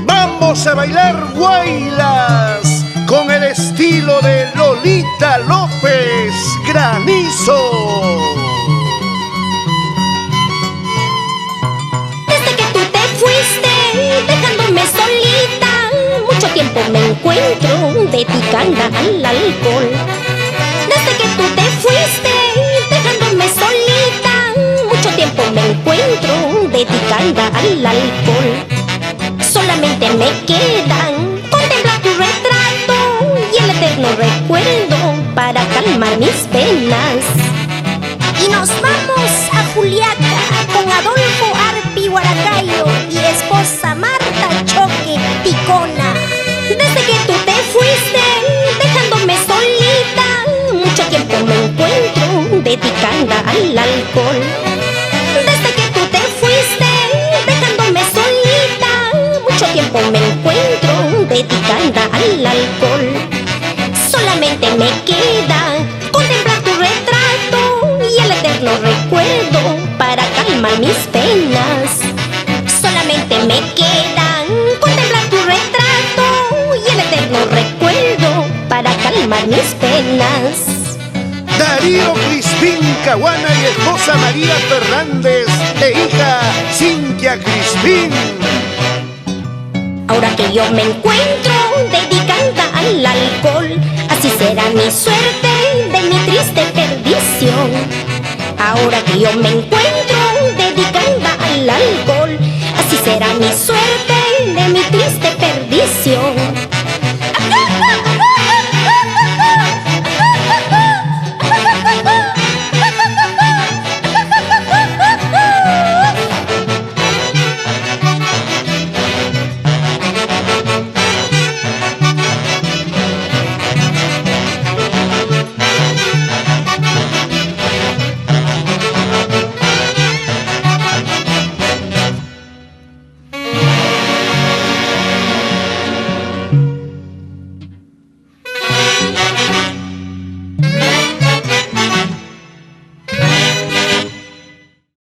Vamos a bailar guaylas con el estilo de Lolita López, Granizo. Desde que tú te fuiste, dejándome solita, mucho tiempo me encuentro dedicada al alcohol. Desde que tú te fuiste, dejándome solita, mucho tiempo me encuentro dedicada al alcohol. Solamente me quedan contemplar tu retrato y el eterno recuerdo para calmar mis penas. Y nos vamos a Juliaca con Adolfo Arpi Huaracayo y esposa Marta Choque Ticona. Desde que tú te fuiste, dejándome solita, mucho tiempo me encuentro dedicada al alcohol. Desde que tú te fuiste, dejándome solita, mucho tiempo me encuentro dedicada al alcohol. Solamente me queda contemplar tu retrato y el eterno recuerdo para calmar mis penas. Solamente me queda contemplar tu retrato y el eterno recuerdo para calmar mis penas. Darío Crispín Caguana y esposa María Fernández e hija Cintia Crispín. Ahora que yo me encuentro dedicada al alcohol, así será mi suerte de mi triste perdición. Ahora que yo me encuentro dedicada